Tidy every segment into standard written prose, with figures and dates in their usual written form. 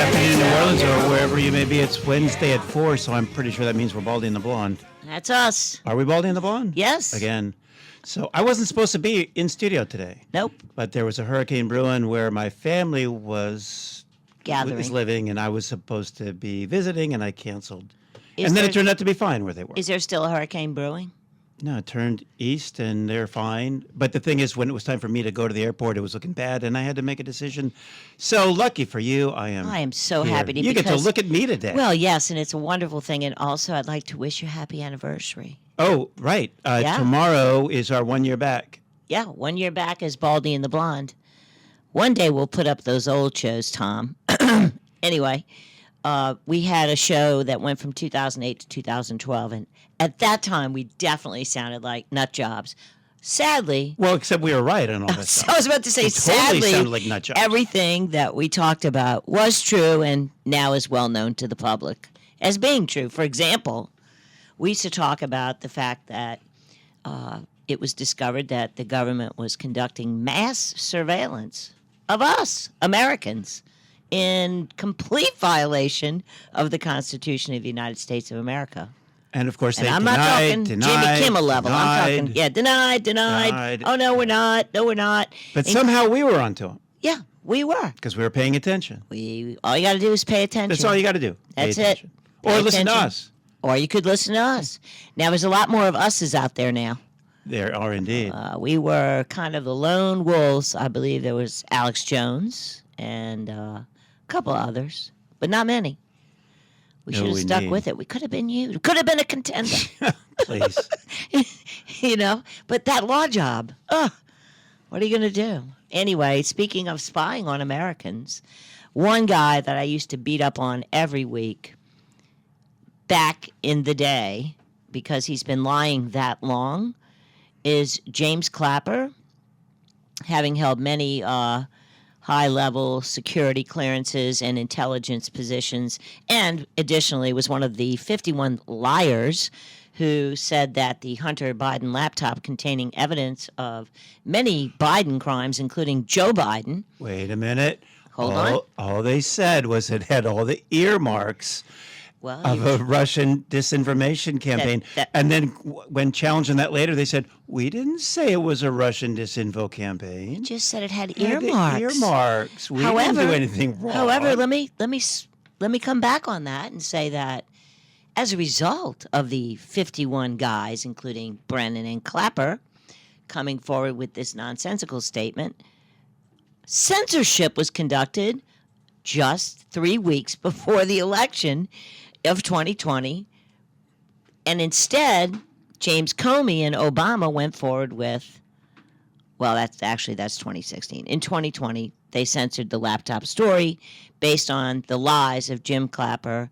afternoon in New Orleans or wherever you may be. It's Wednesday at 4, so I'm pretty sure that means we're Baldy and the Blonde. That's us. Are we Baldy and the Blonde? Yes. Again. So I wasn't supposed to be in studio today. Nope. But there was a hurricane brewing where my family is living, and I was supposed to be visiting, and I canceled. And then it turned out to be fine where they were. Is there still a hurricane brewing? No, it turned east, and they're fine. But the thing is, when it was time for me to go to the airport, it was looking bad, and I had to make a decision. So lucky for you, I am so here. happy to You get to look at me today. Well, yes, and it's a wonderful thing. And also, I'd like to wish you a happy anniversary. Oh, right. Tomorrow is our 1 year back. Yeah, 1 year back as Baldy and the Blonde. One day we'll put up those old shows, Tom. Anyway, we had a show that went from 2008 to 2012, and at that time we definitely sounded like nut jobs. Sadly, well, except we were right on all that so stuff. I was about to say, Totally sounded like nut jobs. Everything that we talked about was true and now is well known to the public as being true. For example, we used to talk about the fact that it was discovered that the government was conducting mass surveillance of us, Americans, in complete violation of the Constitution of the United States of America. And of course, I'm not talking Jimmy Kimmel level. I'm talking, denied. Oh, no, we're not. No, we're not. But somehow we were onto them. Yeah, we were. Because we were paying attention. All you got to do is pay attention. That's all you got to do. That's it. Or listen to us. Or you could listen to us. Now, there's a lot more of us's out there now. There are indeed. We were kind of the lone wolves. I believe there was Alex Jones and a couple others, but not many. We should have stuck with it. We could have been you. We could have been a contender. Please. But that law job, what are you going to do? Anyway, speaking of spying on Americans, one guy that I used to beat up on every week back in the day, because he's been lying that long, is James Clapper, having held many high-level security clearances and intelligence positions, and additionally was one of the 51 liars who said that the Hunter Biden laptop containing evidence of many Biden crimes, including Joe Biden. Wait a minute. Hold on. All they said was it had all the earmarks of a Russian disinformation campaign. And then when challenged on that later, they said, we didn't say it was a Russian disinfo campaign. You just said it had earmarks. Earmarks. We didn't do anything wrong. However, let me come back on that and say that as a result of the 51 guys, including Brennan and Clapper, coming forward with this nonsensical statement, censorship was conducted just 3 weeks before the election of 2020, and instead James Comey and Obama went forward with, well, that's 2016. In 2020, they censored the laptop story based on the lies of Jim Clapper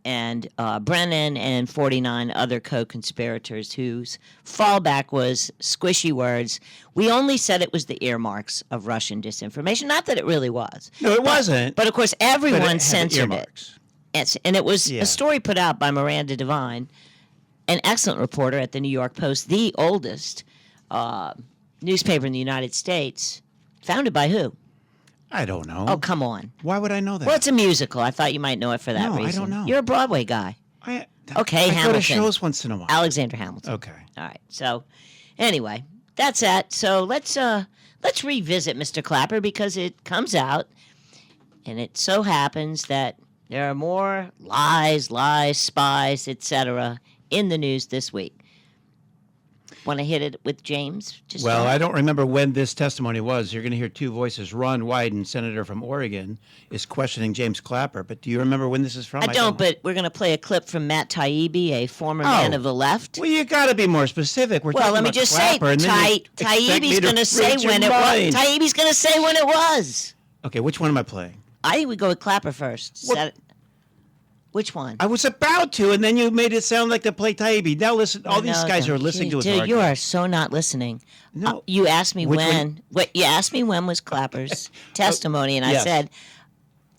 and Brennan and 49 other co-conspirators whose fallback was squishy words. We only said it was the earmarks of Russian disinformation. Not that it really was. No, it wasn't. But of course, everyone censored it. And it was a story put out by Miranda Devine, an excellent reporter at the New York Post, the oldest newspaper in the United States, founded by who? I don't know. Oh, come on. Why would I know that? Well, it's a musical. I thought you might know it for that reason. I don't know. You're a Broadway guy. I Hamilton. go to shows once in a while. Alexander Hamilton. Okay. All right. So, anyway, that's that. So let's revisit Mr. Clapper, because it comes out, and it so happens that there are more lies, spies, etc. in the news this week. Want to hit it with James? I don't remember when this testimony was. You're going to hear two voices. Ron Wyden, senator from Oregon, is questioning James Clapper. But do you remember when this is from? I don't, but we're going to play a clip from Matt Taibbi, a former man of the left. Well, you got to be more specific. Let me just say, Taibbi's going to say when it was. Taibbi's going to say when it was. Okay, which one am I playing? I think we go with Clapper first. Which one? I was about to, and then you made it sound like to play Taibbi. Now listen, all these guys are listening to his argument. You are so not listening. No. You asked me when. You asked me when was Clapper's testimony, and I said,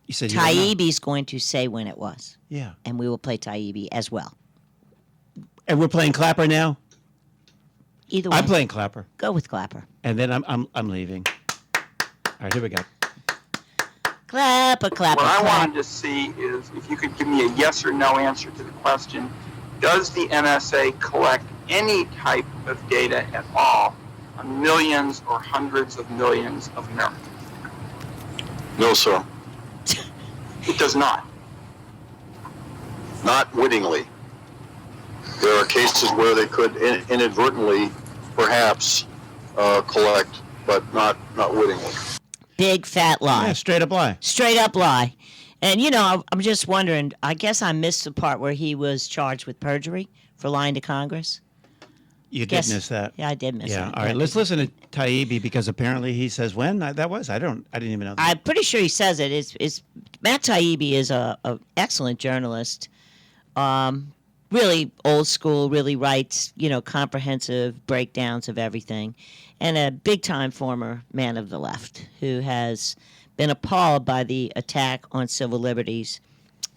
you said Taibbi's going to say when it was. Yeah. And we will play Taibbi as well. And we're playing Clapper now? Either way. I'm playing Clapper. Go with Clapper. And then I'm leaving. All right, here we go. Clap a clap. What I wanted to see is if you could give me a yes or no answer to the question, does the NSA collect any type of data at all on millions or hundreds of millions of Americans? No, sir. It does not. Not wittingly. There are cases where they could inadvertently, perhaps, collect, but not wittingly. Big fat lie. Yeah, straight up lie. Straight up lie. And, you know, I'm just wondering, I guess I missed the part where he was charged with perjury for lying to Congress. You did miss that. Yeah, I did miss that. All right, let's listen to Taibbi because apparently he says when that was. I didn't even know that. I'm pretty sure he says it. It's Matt Taibbi is a excellent journalist. Really old school, really writes, you know, comprehensive breakdowns of everything. And a big-time former man of the left who has been appalled by the attack on civil liberties,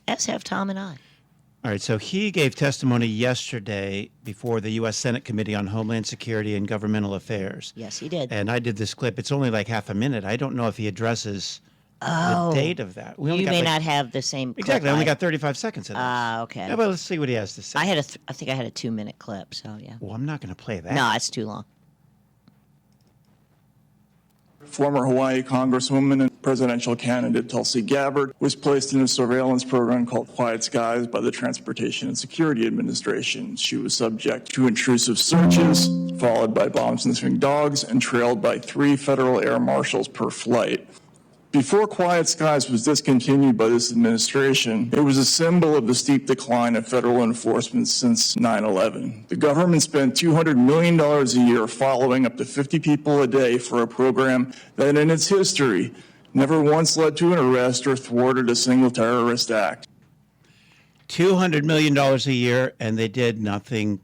as have Tom and I. All right, so he gave testimony yesterday before the U.S. Senate Committee on Homeland Security and Governmental Affairs. Yes, he did. And I did this clip. It's only like half a minute. I don't know if he addresses the date of that. You may not have the same clip. Exactly. I only got 35 seconds of this. Okay. Yeah, but let's see what he has to say. I think I had a 2-minute clip, so yeah. Well, I'm not going to play that. No, it's too long. Former Hawaii Congresswoman and presidential candidate Tulsi Gabbard was placed in a surveillance program called Quiet Skies by the Transportation and Security Administration. She was subject to intrusive searches, followed by bomb-sniffing dogs, and trailed by 3 federal air marshals per flight. Before Quiet Skies was discontinued by this administration, it was a symbol of the steep decline of federal enforcement since 9/11. The government spent $200 million a year following up to 50 people a day for a program that in its history never once led to an arrest or thwarted a single terrorist act. $200 million a year, and they did nothing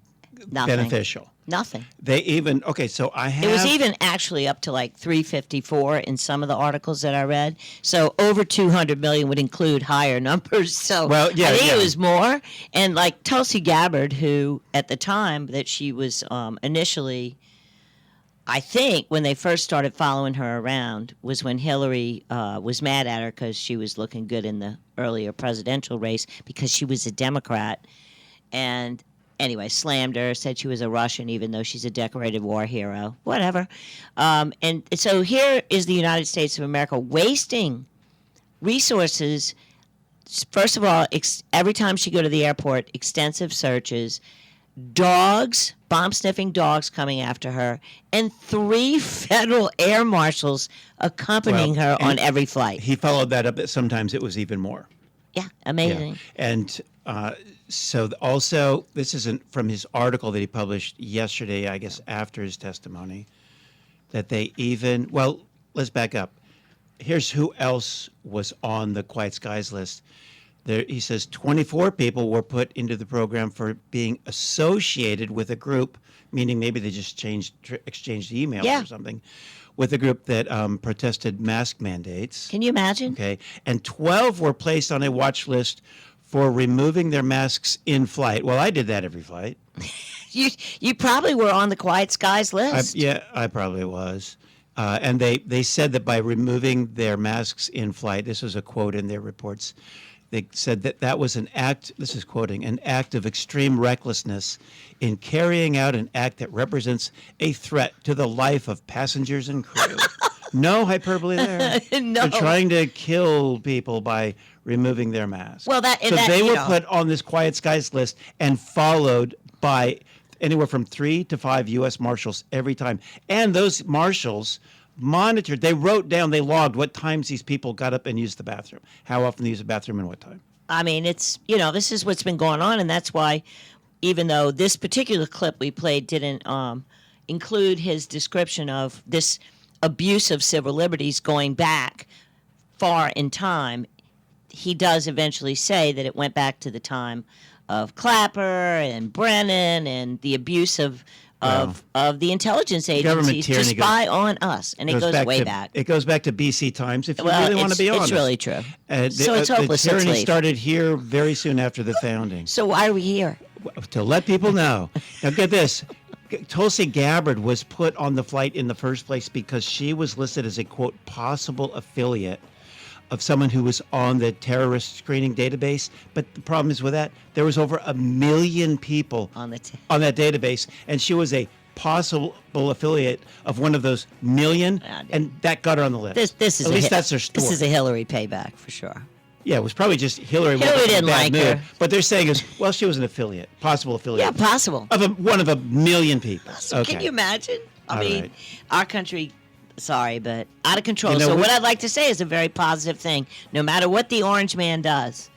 beneficial. Nothing. They even, okay, so I have... It was even actually up to like 354 in some of the articles that I read. So over 200 million would include higher numbers. So well, yeah, I think it was more. And like Tulsi Gabbard, who at the time that she was initially, I think when they first started following her around was when Hillary was mad at her because she was looking good in the earlier presidential race because she was a Democrat. And anyway, slammed her, said she was a Russian, even though she's a decorated war hero. Whatever. And so here is the United States of America wasting resources. First of all, every time she go to the airport, extensive searches, dogs, bomb-sniffing dogs coming after her, and 3 federal air marshals accompanying her on every flight. He followed that up that sometimes it was even more. Yeah, amazing. Yeah. And so also, this isn't from his article that he published yesterday, I guess after his testimony, that they even, well, let's back up. Here's who else was on the Quiet Skies list. There, he says 24 people were put into the program for being associated with a group, meaning maybe they just exchanged emails or something, with a group that protested mask mandates. Can you imagine? Okay. And 12 were placed on a watch list for removing their masks in flight. Well, I did that every flight. You probably were on the Quiet Skies list. I probably was. And they said that by removing their masks in flight, this was a quote in their reports, they said that was an act, this is quoting, an act of extreme recklessness in carrying out an act that represents a threat to the life of passengers and crew. No hyperbole there. No. They're trying to kill people by removing their masks. Well, they were put on this Quiet Skies list and followed by anywhere from 3 to 5 U.S. Marshals every time. And those Marshals monitored, they wrote down, they logged what times these people got up and used the bathroom, how often they used the bathroom and what time. I mean, it's, this is what's been going on, and that's why, even though this particular clip we played didn't include his description of this abuse of civil liberties going back far in time, he does eventually say that it went back to the time of Clapper and Brennan and the abuse of the intelligence agencies to spy on us, and it goes way back. It goes back to BC times, if you really want to be honest. It's really true. So it's hopeless. The tyranny started here very soon after the founding. So why are we here? To let people know. Now get this. Tulsi Gabbard was put on the flight in the first place because she was listed as a, quote, possible affiliate of someone who was on the terrorist screening database. But the problem is with that, there was over 1 million people On the on that database, and she was a possible affiliate of one of those million, and that got her on the list. This is At least that's their story. This is a Hillary payback for sure. Yeah, it was probably just Hillary. Hillary was in a didn't bad like mood. her. But they're saying is, well, she was an affiliate, possible affiliate. Yeah, possible. Of one of 1 million people. So Okay. can you imagine? I All mean, right. our country, sorry, but out of control. You know, so we- what I'd like to say is a very positive thing. No matter what the orange man does,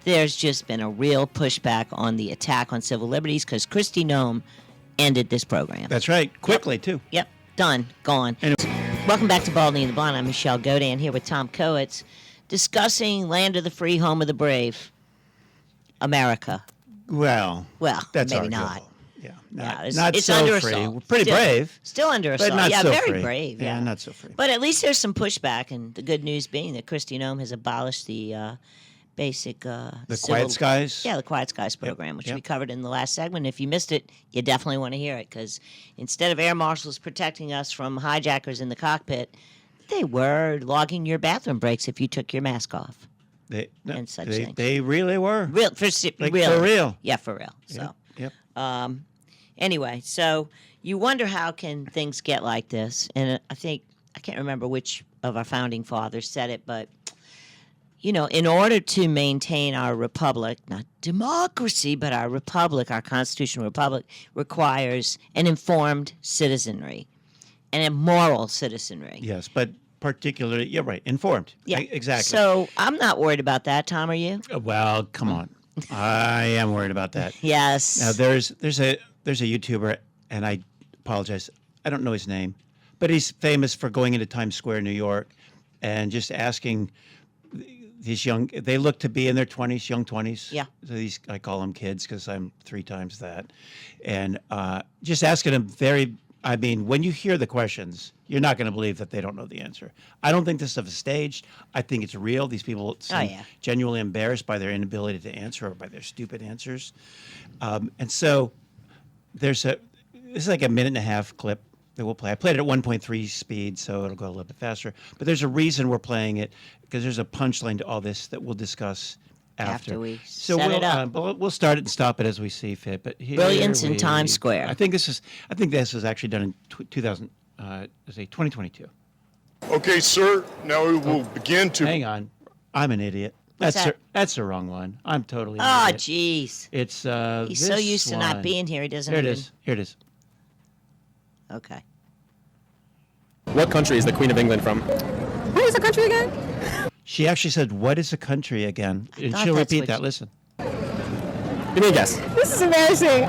there's just been a real pushback on the attack on civil liberties because Kristi Noem ended this program. That's right. Quickly, too. Yep, done, gone. Anyway. Welcome back to Baldy and The Blonde. I'm Michelle Godin here with Tom Coates, discussing Land of the Free, Home of the Brave, America. Well, that's maybe arguable. not. Yeah, Yeah, not it's so under free. assault. We're pretty Still- brave, Still under but assault. not Yeah, so very free. brave. Yeah, Yeah, not so free. But at least there's some pushback, and the good news being that Kristi Noem has abolished the basic The civil- Quiet Skies. Yeah, the Quiet Skies program, which yep. we covered in the last segment. If you missed it, you definitely want to hear it because instead of air marshals protecting us from hijackers in the cockpit, they were logging your bathroom breaks if you took your mask off. And such things. They really were. Real for real. Yeah, for real. So. Yep. Anyway, so you wonder how can things get like this, and I can't remember which of our founding fathers said it, but you know, in order to maintain our republic, not democracy, but our republic, our constitutional republic, requires an informed citizenry and a moral citizenry. Yes, but particularly, you're right, informed. Yeah, Exactly. So I'm not worried about that. Tom, are you? Well, come on. I am worried about that. Yes. Now there's a YouTuber, and I apologize, I don't know his name, but he's famous for going into Times Square, New York, and just asking these they look to be in their 20s, young 20s. Yeah. So I call them kids because I'm 3 times that, and just asking them when you hear the questions, you're not going to believe that they don't know the answer. I don't think this stuff is staged. I think it's real. These people seem genuinely embarrassed by their inability to answer or by their stupid answers. And so this is like a 1.5-minute clip that we'll play. I played it at 1.3 speed, so it'll go a little bit faster. But there's a reason we're playing it because there's a punchline to all this that we'll discuss after we set it up. We'll start it and stop it as we see fit. But Brilliance in Times Square. I think this was actually done in 2022. Okay, sir. Now we will begin to. Hang on, I'm an idiot. What's that? That's the wrong one. I'm totally. An Oh, idiot. jeez. It's He's so used to not being here, he doesn't. Here it even... is. Here it is. Okay. What country is the Queen of England from? What is the country again? She actually said, "What is a country again?" And thought she'll that's repeat what that. she- Listen. Give me a guess. This is embarrassing.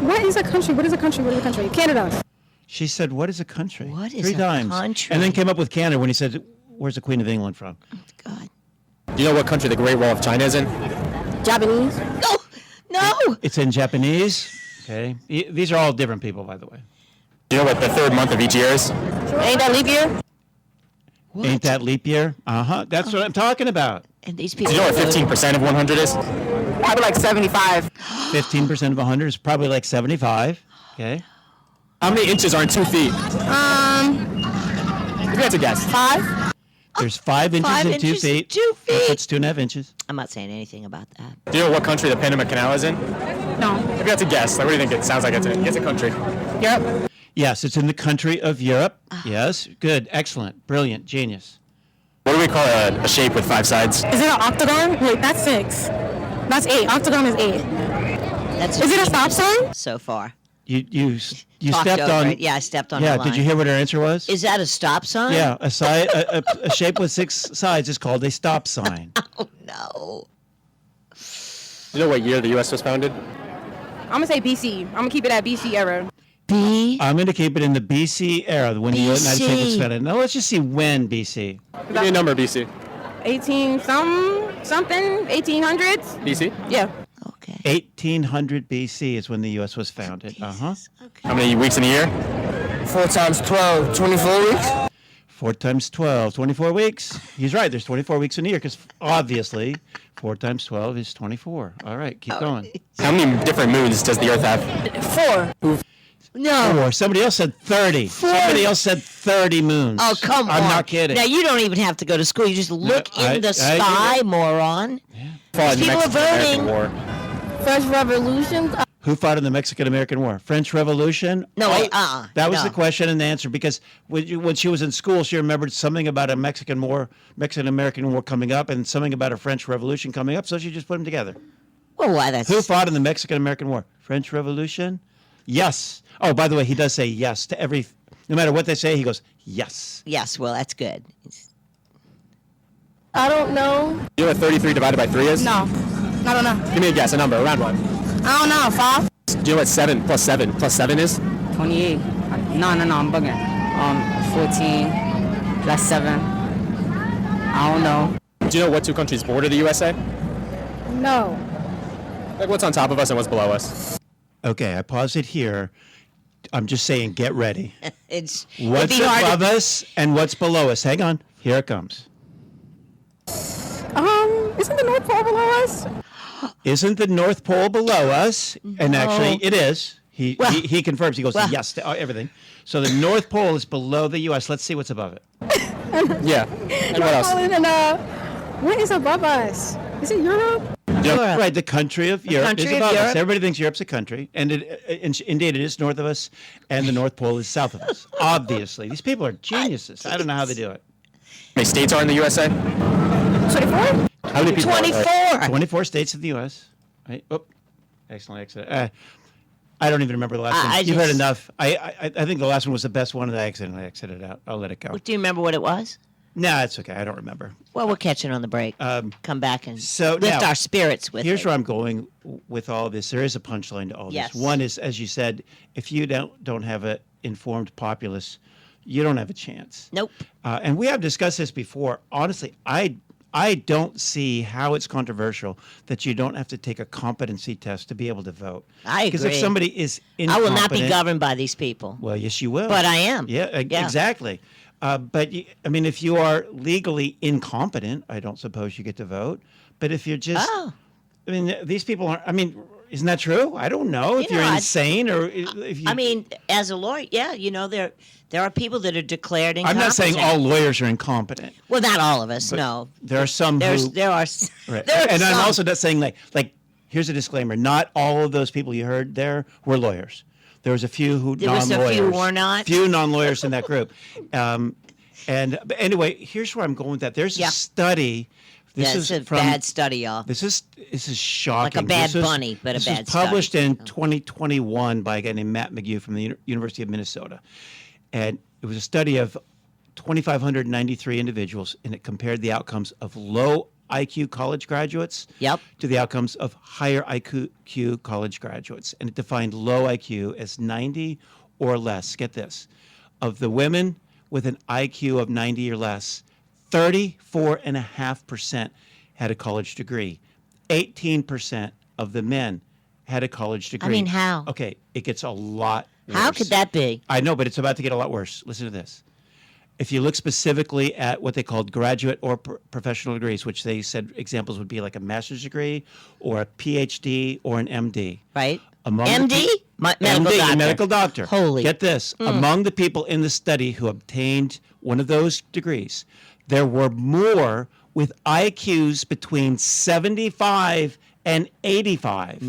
What is a country? What is a country? What is a country? Canada. She said, "What is a country?" What is 3 a times. country? And then came up with Canada when he said, "Where's the Queen of England from?" God. Do you know what country the Great Wall of China is in? Japanese. No. It's in Japanese. Okay. These are all different people, by the way. Do you know what the 3rd month of each year is? Ain't that leap year? What? Ain't that leap year? That's what I'm talking about. And these Do people. you know what 15% of 100 is? Probably like 75. 15% of 100 is probably like 75. Okay. How many inches are in 2 feet? If you had to guess. 5. There's 5 inches 5 and 2 inches, feet. 2 feet. That's 2.5 inches. I'm not saying anything about that. Do you know what country the Panama Canal is in? No. If you had to guess, like, what do you think it sounds like it's in? It's a country. Yep. Yes, it's in the country of Europe. Yes. Good. Excellent. Brilliant. Genius. What do we call a shape with 5 sides? Is it an octagon? Wait, that's 6. That's 8. Octagon is 8. That's Is it a stop sign? so far? You Talked stepped over on. it. Yeah, I stepped on Yeah. a line. Did you hear what her answer was? Is that a stop sign? Yeah. A shape with 6 sides is called a stop sign. Oh, no. Do you know what year the U.S. was founded? I'm going to say BC. I'm going to keep it at BC era. B. I'm going to keep it in the BC era when the United States was BC. founded. Now let's just see when BC. Give me a number, BC. 18 something, 1800s? BC? Yeah. Okay. 1800 BC is when the U.S. was founded. Okay. How many weeks in a year? 4 times 12, 24 weeks. 4 times 12, 24 weeks. He's right. There's 24 weeks in a year because obviously 4 times 12 is 24. All right, keep going. How many different moons does the Earth have? 4. No. Or somebody else said 30. Somebody else said 30 moons. Oh, come on. I'm not kidding. Now, you don't even have to go to school. You just look in the sky, moron. Fought in the People are Mexican-American voting. War. French Revolution. Who fought in the Mexican-American War? French Revolution? No, wait, That was no. the question and the answer, because when she was in school, she remembered something about a Mexican-American War coming up and something about a French Revolution coming up, so she just put them together. Well, why? That's Who fought in the Mexican-American War? French Revolution? Yes. Oh, by the way, he does say yes to every, no matter what they say, he goes, yes. Yes, well, that's good. I don't know. You know what 33 divided by 3 is? No. I don't know. Give me a guess, a number, around one. I don't know. 5? Do you know what 7 plus 7 plus 7 is? 28. No, I'm bugging. 14 plus 7. I don't know. Do you know what 2 countries border the USA? No. Like what's on top of us and what's below us? Okay, I pause it here. I'm just saying, get ready. It'd What's be hard above us and what's below us? Hang on. Here it comes. Isn't the North Pole below us? Isn't the North Pole below us? And actually, it is. He confirms. He goes, yes to everything. So the North Pole is below the U.S. Let's see what's above it. Yeah. And what else? And what is above us? Is it Europe? Europe. Right, the country of Europe country is of above us. Europe. Everybody thinks Europe's a country, and indeed it is north of us, and the North Pole is south of us. Obviously, these people are geniuses. I don't know how they do it. How many states are in the USA? 24? How many people? 24. 24 states of the U.S. Right? Oh, excellent accident. I don't even remember the last one. You've heard enough. I think the last one was the best one, and I accidentally exited out. I'll let it go. Do you remember what it was? No, it's okay. I don't remember. Well, we'll catch it on the break. Come back and lift now, our spirits with Here's it. where I'm going with all this. There is a punchline to all Yes. this. One is, as you said, if you don't have an informed populace, you don't have a chance. Nope. And we have discussed this before. Honestly, I don't see how it's controversial that you don't have to take a competency test to be able to vote. I agree. Because if somebody is I incompetent, will not be governed by these people. Well, yes, you will. But I am. Yeah, exactly. But if you are legally incompetent, I don't suppose you get to vote. But if you're just, these people aren't. Isn't that true? I don't know if you're insane or if you. As a lawyer, there are people that are declared incompetent. I'm not saying all lawyers are incompetent. Well, not all of us. No. There are some. There are. Right. There are and some. I'm also not saying like. Here's a disclaimer: not all of those people you heard there were lawyers. There was a few non-lawyers. There was a few who were not. Few non-lawyers in that group. But anyway, here's where I'm going with that. There's a study. This is a bad study, y'all. This is shocking. Like a bad bunny, but a bad study. This was published in 2021 by a guy named Matt McGew from the University of Minnesota, and it was a study of 2,593 individuals, and it compared the outcomes of low IQ college graduates to the outcomes of higher IQ college graduates. And it defined low IQ as 90 or less. Get this. Of the women with an IQ of 90 or less, 34.5% had a college degree. 18% of the men had a college degree. How? Okay, it gets a lot worse. How could that be? I know, but it's about to get a lot worse. Listen to this. If you look specifically at what they called graduate or professional degrees, which they said examples would be like a master's degree or a PhD or an MD. Right. MD? Medical doctor. Holy. Get this. Among the people in the study who obtained one of those degrees, there were more with IQs between 75 and 85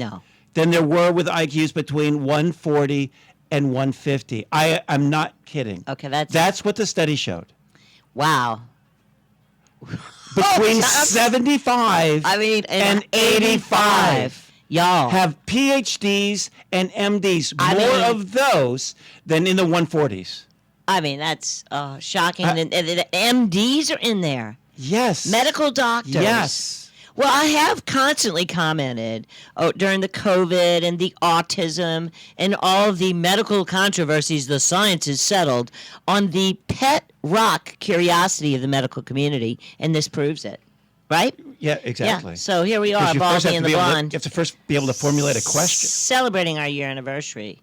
than there were with IQs between 140 and 150. I'm not kidding. Okay, that's what the study showed. Wow. Between 75 and 85. Y'all have PhDs and MDs, more of those than in the 140s. That's shocking. The MDs are in there. Yes. Medical doctors. Yes. Well, I have constantly commented during the COVID and the autism and all of the medical controversies the science has settled on the pet rock curiosity of the medical community, and this proves it. Right? Yeah, exactly. Yeah. So here we are, Baldy and the Blonde. You have to first be able to formulate a question. Celebrating our year anniversary.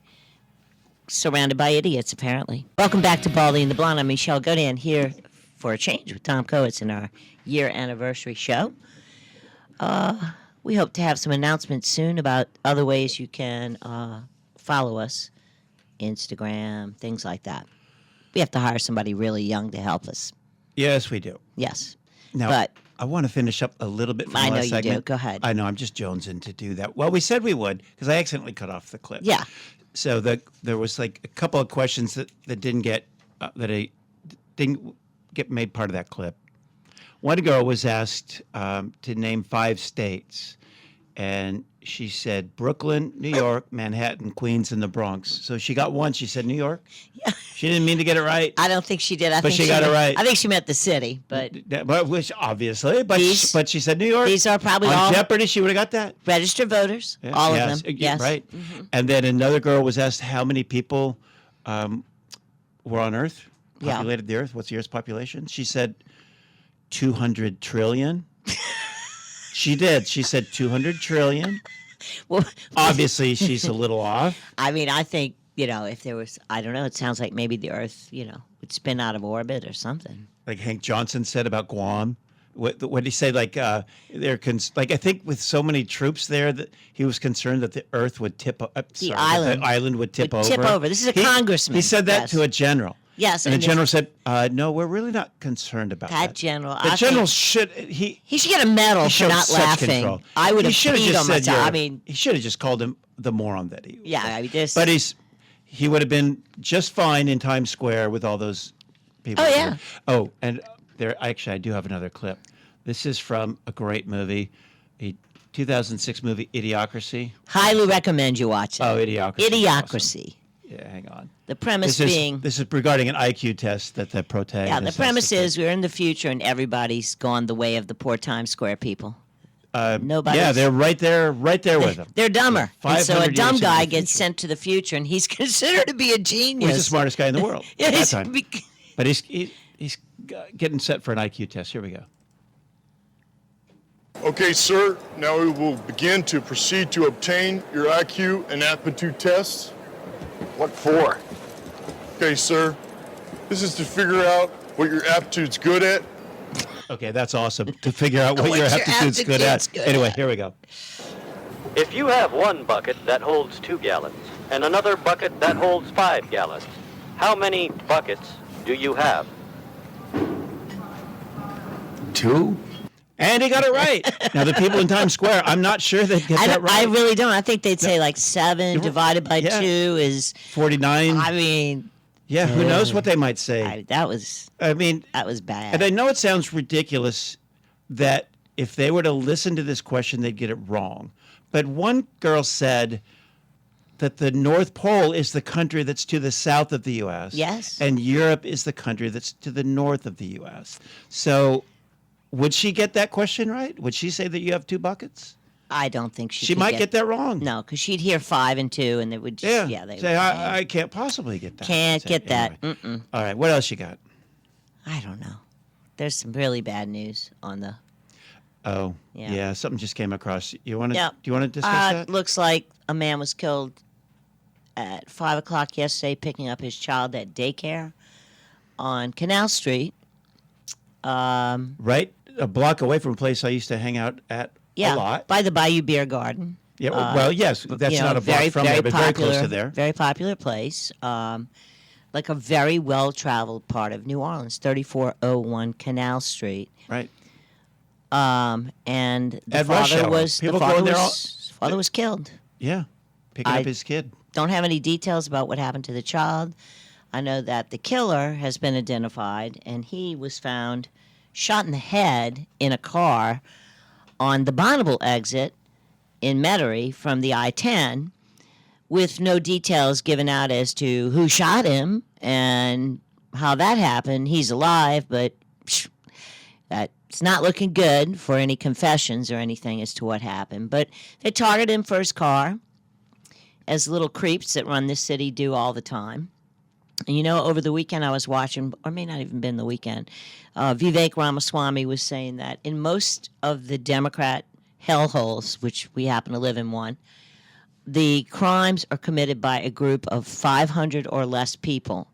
Surrounded by idiots, apparently. Welcome back to Baldy and the Blonde. I'm Michelle Godin here for a change with Tom Coates in our year anniversary show. We hope to have some announcements soon about other ways you can follow us Instagram, things like that. We have to hire somebody really young to help us. Yes, we do. Yes. Now, But I want to finish up a little bit from the I know last you segment. do. Go ahead. I know. I'm just jonesing to do that. Well, we said we would because I accidentally cut off the clip. Yeah. So there was like a couple of questions that didn't get made part of that clip. One girl was asked to name 5 states, and she said Brooklyn, New York, Manhattan, Queens, and the Bronx. So she got one. She said New York. Yeah. She didn't mean to get it right. I don't think she did. But she got it right. I think she meant the city, but Which obviously, but she said New York. these are probably on all Jeopardy. She would have got that. registered voters, Yeah, all yes, of them. Yes. Right. And then another girl was asked how many people were on Earth, Yeah. populated the Earth. What's the Earth's population? She said 200 trillion. She did. She said 200 trillion. Well, Obviously, she's a little off. I mean, I think, if there was, I don't know, it sounds like maybe the Earth, would spin out of orbit or something. Like Hank Johnson said about Guam. What did he say? Like I think with so many troops there that he was concerned that the Earth would tip. The island would tip over. Tip over. This is a congressman. He said that Yes. to a general. Yes, and the and general said, "No, we're really not concerned about that." That general. The I general think should he should get a medal for showed not such laughing. control. I would He have should peed just on said myself. you're- I mean, he should have just called him the moron that he was. yeah, I mean, just. But he would have been just fine in Times Square with all those people. Oh, there. yeah. Oh, and I do have another clip. This is from a great movie, a 2006 movie, Idiocracy. highly recommend you watch it. Oh, Idiocracy. Idiocracy. Awesome. Yeah, hang on. The premise This being. is regarding an IQ test that the protagonist. Yeah, the has premise to take. is we're in the future and everybody's gone the way of the poor Times Square people. Nobody's. Yeah, they're right there with them. They're dumber. And so a 500 dumb years into guy the gets future. sent to the future and he's considered to be a genius. He's the smartest guy in the world Yeah, at that he's- time. But he's getting set for an IQ test. Here we go. Okay, sir, now we will begin to proceed to obtain your IQ and aptitude tests. What for? Okay, sir, this is to figure out what your aptitude's good at. Okay, that's awesome. To figure out what What your your aptitude's good at. aptitude's good Anyway, at. here we go. If you have one bucket that holds 2 gallons and another bucket that holds 5 gallons, how many buckets do you have? 2. And he got it right. Now, the people in Times Square, I'm not sure they'd get that right. I really don't. I think they'd say like 7 divided by 2 is. 49. I mean. Yeah, who knows what they might say. That was bad. And I know it sounds ridiculous that if they were to listen to this question, they'd get it wrong. But one girl said that the North Pole is the country that's to the south of the U.S. Yes. And Europe is the country that's to the north of the U.S. So would she get that question right? Would she say that you have 2 buckets? I don't think she She could might get that wrong. No, because she'd hear 5 and 2 and they would just. Yeah. They say, would I can't possibly get that. Can't get that. Anyway. All right. What else you got? I don't know. There's some really bad news on the. Oh, Yeah. yeah. Something just came across. You want to? Yeah. Do you want to discuss that? Looks like a man was killed at 5 o'clock yesterday picking up his child at daycare on Canal Street. Right, a block away from a place I used to hang out at a lot. By the Bayou Beer Garden. Yeah, well, yes, that's not a block from there, but very close to there. Very popular place. Like a very well-traveled part of New Orleans, 3401 Canal Street. Right. And the At rush father hour. was People go in there father was killed. Yeah, picking up his kid. Don't have any details about what happened to the child. I know that the killer has been identified, and he was found shot in the head in a car on the Bonneville exit in Metairie from the I-10, with no details given out as to who shot him and how that happened. He's alive, but it's not looking good for any confessions or anything as to what happened. But they targeted him for his car, as little creeps that run this city do all the time. And over the weekend I was watching, or may not even been the weekend, Vivek Ramaswamy was saying that in most of the Democrat hellholes, which we happen to live in one, the crimes are committed by a group of 500 or less people.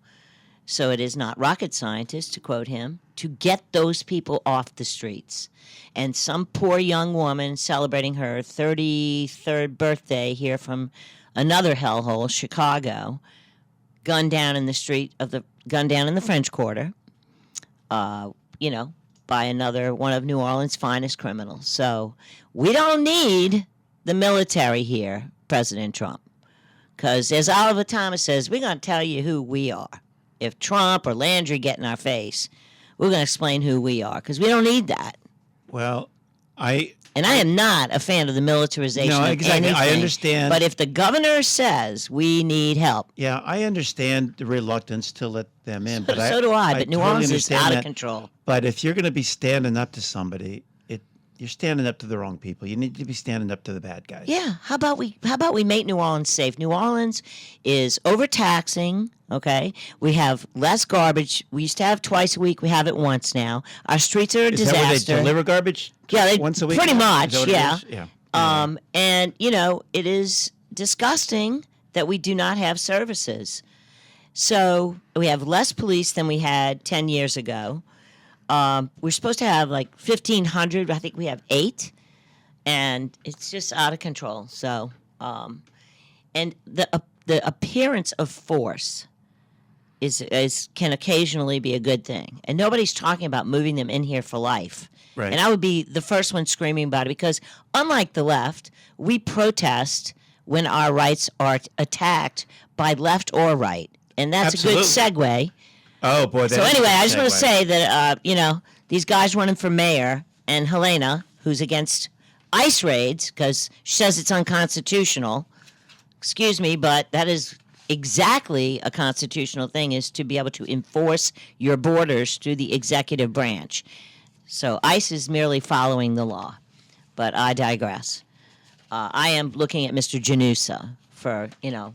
So it is not rocket scientist, to quote him, to get those people off the streets. And some poor young woman celebrating her 33rd birthday here from another hellhole, Chicago, gunned down in the French Quarter, you know, by another one of New Orleans' finest criminals. So we don't need the military here, President Trump. Because as Oliver Thomas says, we're going to tell you who we are. If Trump or Landry get in our face, we're going to explain who we are, because we don't need that. Well, I am not a fan of the militarization of anything. I understand. But if the governor says we need help. Yeah, I understand the reluctance to let them in. But So do I, but New totally Orleans is understand out that. of control. But if you're going to be standing up to somebody, you're standing up to the wrong people. You need to be standing up to the bad guys. Yeah. How about we make New Orleans safe? New Orleans is overtaxing. Okay. We have less garbage. We used to have twice a week. We have it once now. Our streets are a Is disaster. that where they deliver garbage? Yeah, once a week. Pretty much. Is that what Yeah. it is? Yeah. And you know, it is disgusting that we do not have services. So we have less police than we had 10 years ago. We're supposed to have like 1,500. I think we have 8, and it's just out of control. So, and the appearance of force can occasionally be a good thing, and nobody's talking about moving them in here for life. Right. And I would be the first one screaming about it, because unlike the left, we protest when our rights are attacked by left or right, and that's Absolutely. a good segue. Oh boy. So anyway, I just want to say that you know, these guys running for mayor, and Helena, who's against ICE raids because she says it's unconstitutional. Excuse me, but that is exactly a constitutional thing, is to be able to enforce your borders through the executive branch. So ICE is merely following the law, but I digress. I am looking at Mr. Janusa for, you know,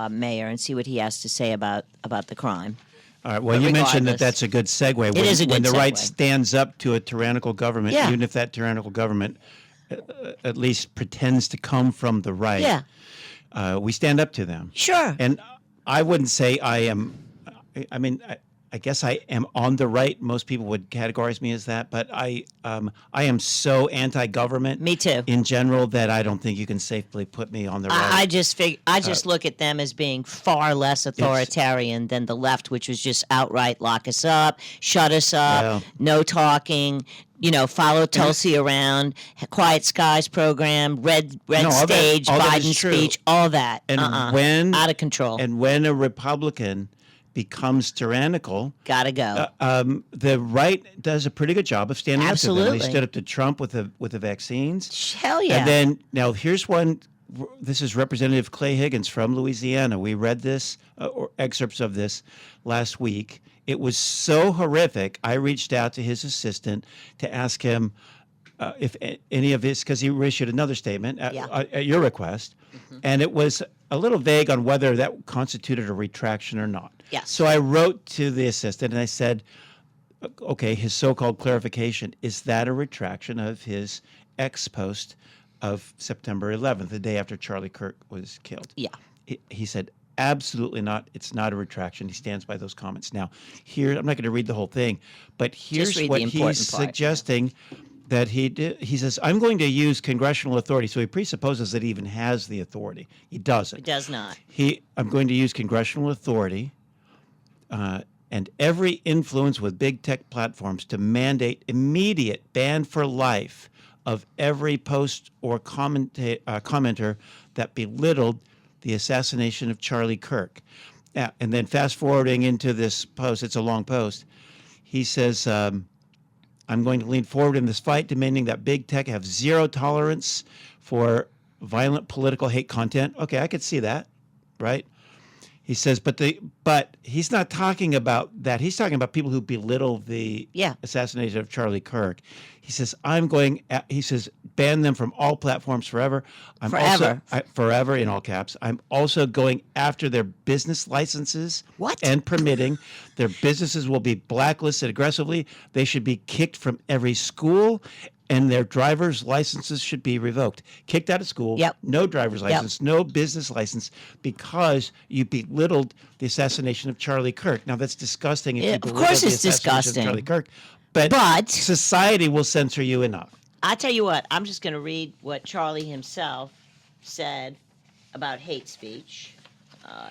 mayor, and see what he has to say about the crime. All right. Well, But you mentioned that regardless, that's a good segue. it is a good when the right segue. stands up to a tyrannical government, Yeah. even if that tyrannical government at least pretends to come from the right, we stand up to them. Sure. And I wouldn't say I am. I mean, I guess I am on the right. Most people would categorize me as that, but I am so anti-government. Me too. In general, that I don't think you can safely put me on the right. I just look at them as being far less authoritarian than the left, which was just outright lock us up, shut us up, Yeah. no talking, you know, follow Tulsi around, Quiet Skies program, red No, all that- stage, all that is Biden true. speech, all that. And when out of control, and when a Republican becomes tyrannical, gotta go. the right does a pretty good job of standing up to them. Absolutely. They stood up to Trump with the vaccines. Hell yeah. And then now here's one. This is Representative Clay Higgins from Louisiana. We read this or excerpts of this last week. It was so horrific. I reached out to his assistant to ask him if any of his, because he issued another statement at your request, and it was a little vague on whether that constituted a retraction or not. Yes. So I wrote to the assistant and I said, okay, his so-called clarification, is that a retraction of his ex-post of September 11th, the day after Charlie Kirk was killed? Yeah. He said, absolutely not. It's not a retraction. He stands by those comments. Now, here, I'm not going to read the whole thing, but here's read what the important he's part. suggesting that he did. He says, I'm going to use congressional authority. So he presupposes that he even has the authority. He doesn't. It does not. I'm going to use congressional authority and every influence with big tech platforms to mandate immediate ban for life of every post or commenter that belittled the assassination of Charlie Kirk. And then fast forwarding into this post, it's a long post, he says, I'm going to lean forward in this fight, demanding that big tech have zero tolerance for violent political hate content. Okay, I could see that, right? He says, but he's not talking about that. He's talking about people who belittle the assassination of Charlie Kirk. He says, ban them from all platforms forever. Forever in all caps. I'm also going after their business licenses and permitting. Their businesses will be blacklisted aggressively. They should be kicked from every school, and their driver's licenses should be revoked. Kicked out of school, no driver's license, no business license, because you belittled the assassination of Charlie Kirk. Now, that's disgusting. If you Of belittle course the it's assassination disgusting. of Charlie Kirk. But society will censor you enough. I tell you what, I'm just going to read what Charlie himself said about hate speech.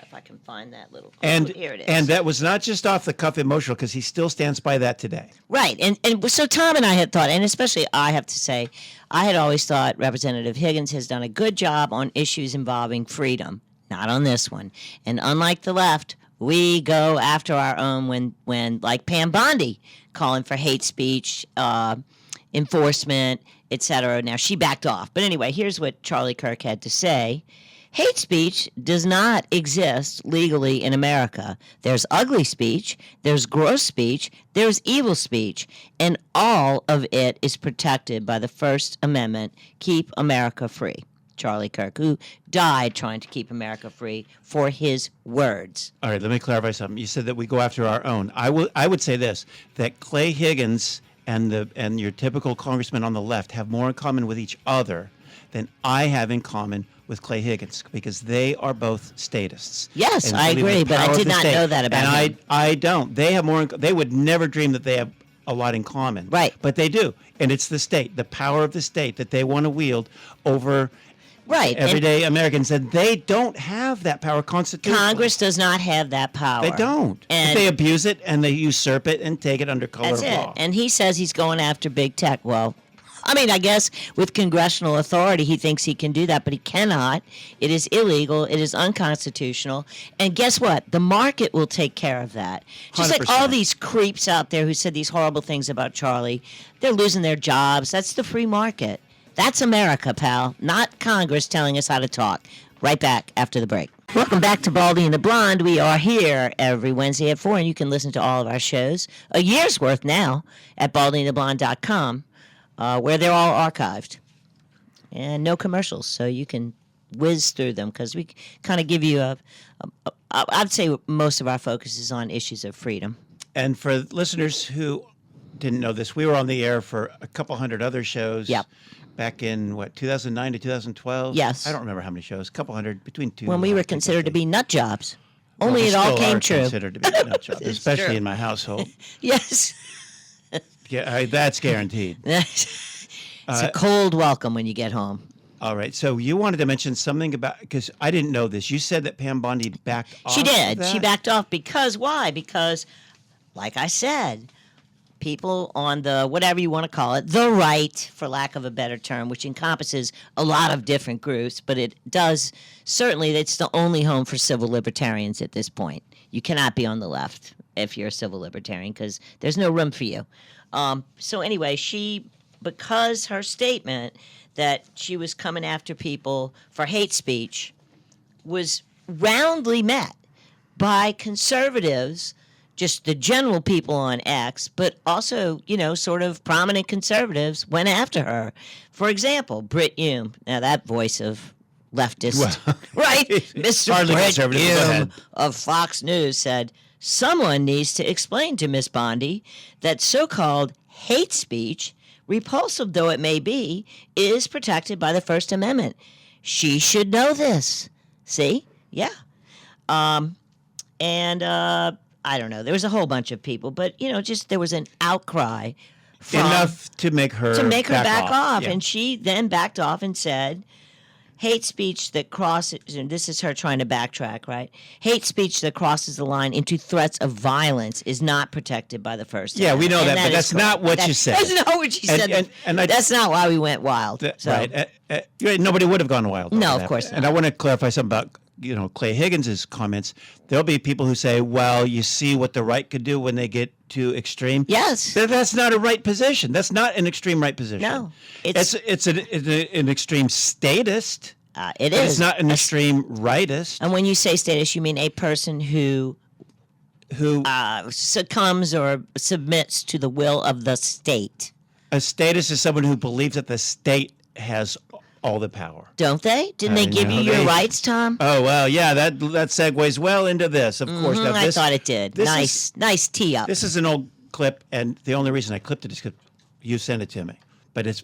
If I can find that little quote. And Here it is. And that was not just off the cuff emotional, because he still stands by that today. Right. And so Tom and I had thought, and especially I have to say, I had always thought Representative Higgins has done a good job on issues involving freedom, not on this one. And unlike the left, we go after our own when like Pam Bondi calling for hate speech, enforcement, etc. Now, she backed off. But anyway, here's what Charlie Kirk had to say. Hate speech does not exist legally in America. There's ugly speech, there's gross speech, there's evil speech, and all of it is protected by the First Amendment. Keep America free. Charlie Kirk, who died trying to keep America free for his words. All right, let me clarify something. You said that we go after our own. I would say this, that Clay Higgins and your typical congressman on the left have more in common with each other than I have in common with Clay Higgins, because they are both statists. Yes, I agree, but I did not know that about him. I don't. They have more. They would never dream that they have a lot in common. Right. But they do, and it's the state, the power of the state that they want to wield over everyday Americans, and they don't have that power constitutionally. Congress does not have that power. They don't. And but they abuse it and they usurp it and take it under color of law. And he says he's going after big tech. Well, I mean, I guess with congressional authority, he thinks he can do that, but he cannot. It is illegal. It is unconstitutional. And guess what? The market will take care of that. Just 100%. like all these creeps out there who said these horrible things about Charlie, they're losing their jobs. That's the free market. That's America, pal, not Congress telling us how to talk. Right back after the break. Welcome back to Baldy and the Blonde. We are here every Wednesday at 4, and you can listen to all of our shows, a year's worth now, at baldyandtheblonde.com. Where they're all archived. And no commercials, so you can whiz through them, because we kind of give you I'd say most of our focus is on issues of freedom. And for listeners who didn't know this, we were on the air for a couple hundred other shows. Yep. Back in, 2009 to 2012? Yes. I don't remember how many shows, a couple hundred, between two. When we were considered to be nut jobs. Only we it all still came are true. Considered to be nut jobs, It's especially true. in my household. Yes. Yeah, that's guaranteed. It's a cold welcome when you get home. All right. So you wanted to mention something about, because I didn't know this. You said that Pam Bondi backed off. She did. Of that? She backed off because why? Because, like I said, people on the, whatever you want to call it, the right, for lack of a better term, which encompasses a lot of different groups, but it does, certainly, it's the only home for civil libertarians at this point. You cannot be on the left if you're a civil libertarian, because there's no room for you. So anyway, because her statement that she was coming after people for hate speech was roundly met by conservatives, just the general people on X, but also, sort of prominent conservatives went after her. For example, Britt Hume, now that voice of leftist, right? Mr. Hardly Britt conservative. Go Hume ahead. of Fox News said, someone needs to explain to Miss Bondi that so-called hate speech, repulsive though it may be, is protected by the First Amendment. She should know this. See? Yeah. I don't know. There was a whole bunch of people, but, just there was an outcry enough to make her back off. Yeah. And she then backed off and said, hate speech that crosses, and this is her trying to backtrack, right? Hate speech that crosses the line into threats of violence is not protected by the First Amendment. We know And that, but is that's not correct. what you said. That's not what she said. And that's not why we went wild. Right. Nobody would have gone wild. No, over of that. course not. And I want to clarify something about Clay Higgins's comments. There'll be people who say, well, you see what the right could do when they get too extreme. Yes. That's not a right position. That's not an extreme right position. No. It's an extreme statist. It But is. it's not an extreme rightist. And when you say statist, you mean a person who succumbs or submits to the will of the state. A statist is someone who believes that the state has all the power. Don't they? Didn't they give you your rights, Tom? Oh, well, yeah, that segues well into this, of course. Now, I thought it did. Nice tee up. This is an old clip, and the only reason I clipped it is because you sent it to me. But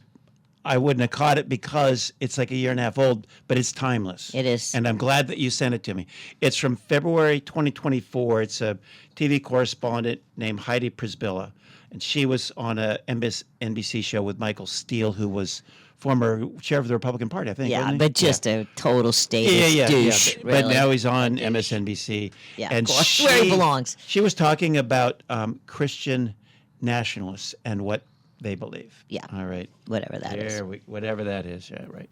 I wouldn't have caught it because it's like a year and a half old, but it's timeless. It is. And I'm glad that you sent it to me. It's from February 2024. It's a TV correspondent named Heidi Prisbilla. and she was on a NBC show with Michael Steele, who was former chair of the Republican Party, I think. Yeah, wasn't he? but just a total statist douche. But, really. but now he's on MSNBC. Yeah, and of course, where he belongs. She was talking about Christian nationalists and what they believe. Yeah. All right. Whatever that is. Whatever that is. Yeah, right.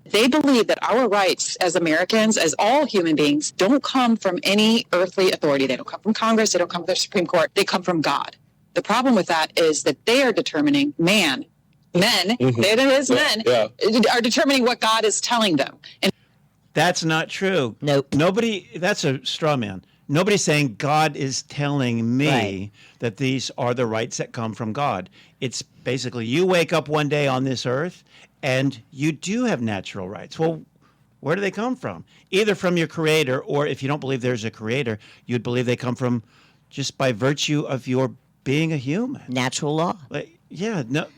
They believe that our rights as Americans, as all human beings, don't come from any earthly authority. They don't come from Congress. They don't come from the Supreme Court. They come from God. The problem with that is that they are determining men, men are determining what God is telling them. And that's not true. Nope. That's a straw man. Nobody's saying God is telling me that these are the rights that come from God. It's basically you wake up one day on this earth and you do have natural rights. Well, where do they come from? Either from your creator, or if you don't believe there's a creator, you'd believe they come from just by virtue of your being a human. Natural law.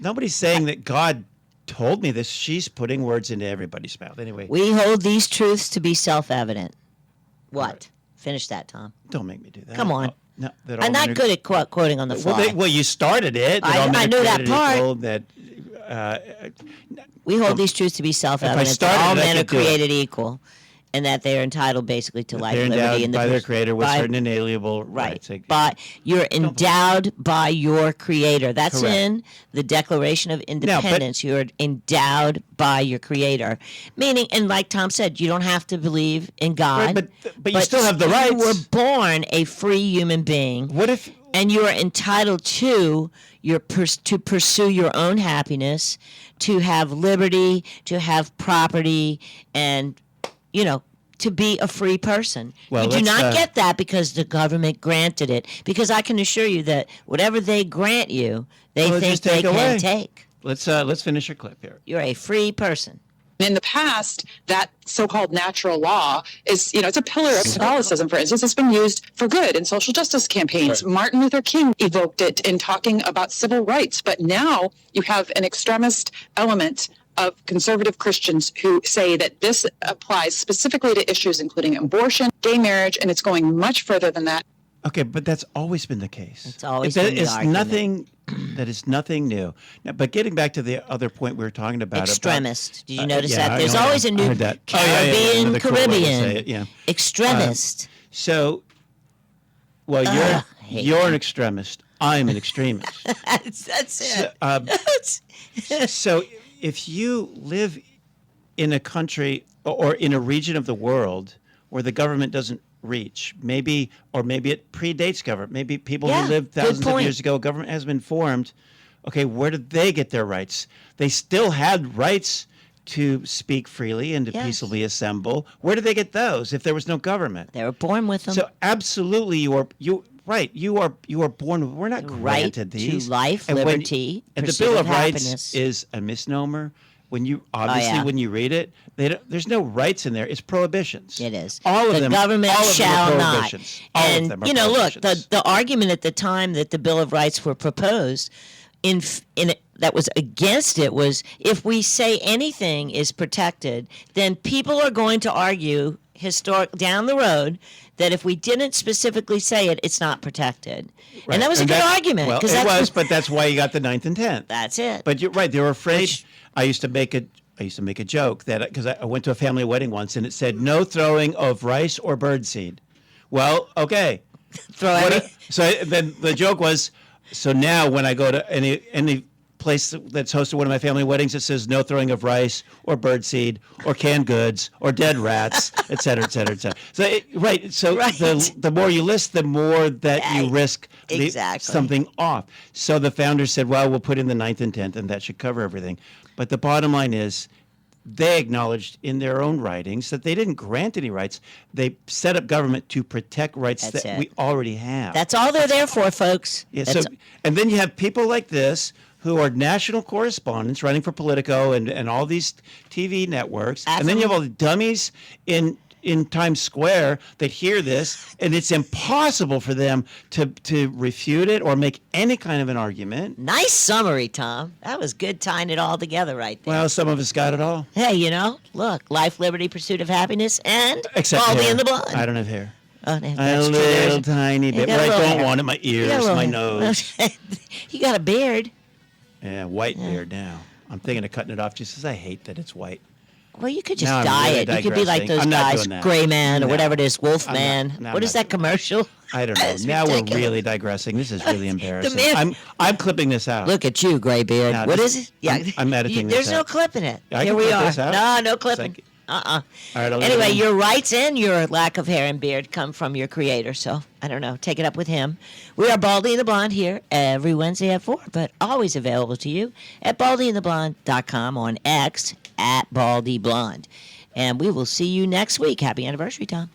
Nobody's saying that God told me this. She's putting words into everybody's mouth. Anyway. We hold these truths to be self-evident. What? Right. Finish that, Tom. Don't make me do that. Come on. No, I'm not good at quoting on the fly. Well, you started it. I knew that part. We hold these truths to be self-evident that all men are created equal, and that they are entitled basically to life, liberty, and by their creator with certain inalienable rights. But you're endowed by your creator. That's Correct. in the Declaration of Independence. You're endowed by your creator. Meaning, and like Tom said, you don't have to believe in God. Right, but you still have the rights. You were born a free human being. What if... And you are entitled to to pursue your own happiness, to have liberty, to have property, and, to be a free person. Well, you do not get that because the government granted it. Because I can assure you that whatever they grant you, they think they can take. Let's finish your clip here. You're a free person. in the past, that so-called natural law is, it's a pillar of Catholicism, for instance. It's been used for good in social justice campaigns. Right. Martin Luther King evoked it in talking about civil rights. But now you have an extremist element of conservative Christians who say that this applies specifically to issues including abortion, gay marriage, and it's going much further than that. Okay, but that's always been the case. It's always been the argument. That is nothing new. Now, but getting back to the other point we were talking about. Extremist. Did you notice that? There's always a new Caribbean. Cool extremist. You're an extremist. I'm an extremist. That's it. So if you live in a country or in a region of the world where the government doesn't reach, maybe it predates government. Maybe people who lived thousands of years ago, government has been formed. Okay, where did they get their rights? They still had rights to speak freely and to peaceably assemble. Where did they get those if there was no government? They were born with them. So absolutely, you are born. We're not granted these. To life, liberty, and the Bill of Rights is a misnomer. When you when you read it, there's no rights in there. It's prohibitions. It is. All of them. The government shall not. And look, the argument at the time that the Bill of Rights were proposed, that was against it was if we say anything is protected, then people are going to argue down the road that if we didn't specifically say it, it's not protected. Right. And that was a good argument. Well, it was, but that's why you got the 9th and 10th. That's it. But you're right. They were afraid. I used to make a joke that because I went to a family wedding once and it said no throwing of rice or birdseed. Well, okay. So then the joke was, so now when I go to any place that's hosted one of my family weddings, it says no throwing of rice or birdseed or canned goods or dead rats, et cetera, et cetera, et cetera. So the more you list, the more that you risk something off. So the founders said, well, we'll put in the 9th and 10th, and that should cover everything. But the bottom line is, they acknowledged in their own writings that they didn't grant any rights. They set up government to protect rights that we already have. That's all they're there for, folks. Yeah, and then you have people like this who are national correspondents running for Politico and all these TV networks. And then you have all the dummies in Times Square that hear this, and it's impossible for them to refute it or make any kind of an argument. Nice summary, Tom. That was good tying it all together right there. Well, some of us got it all. Hey, look, life, liberty, pursuit of happiness, and Except Baldy hair. and the Blonde. I don't have hair. Oh, A that's true. little tiny You bit. got But a I little don't hair. want it in my You got a ears, little my hair. nose. You got a beard. Yeah, white beard now. I'm thinking of cutting it off just because I hate that it's white. Well, you could just Now I'm dye really it. You could be like digressing. those I'm not guys, doing that. Gray Man or No. whatever it is, Wolf I'm not- Man. no, I'm What is not that commercial? I don't know. That's Now ridiculous. we're really digressing. This is really embarrassing. man- I'm clipping this out. Look at you, Graybeard. Now, What this- is it? Yeah, I'm editing this There's no out. clip in it. I Here can we clip are. this out. No clipping. Like- Uh-uh. All right, I'll leave Anyway, it in. your rights and your lack of hair and beard come from your creator, so I don't know. Take it up with him. We are Baldy and the Blonde here every Wednesday at 4, but always available to you at baldyandtheblonde.com, on X at Baldy Blonde. And we will see you next week. Happy anniversary, Tom.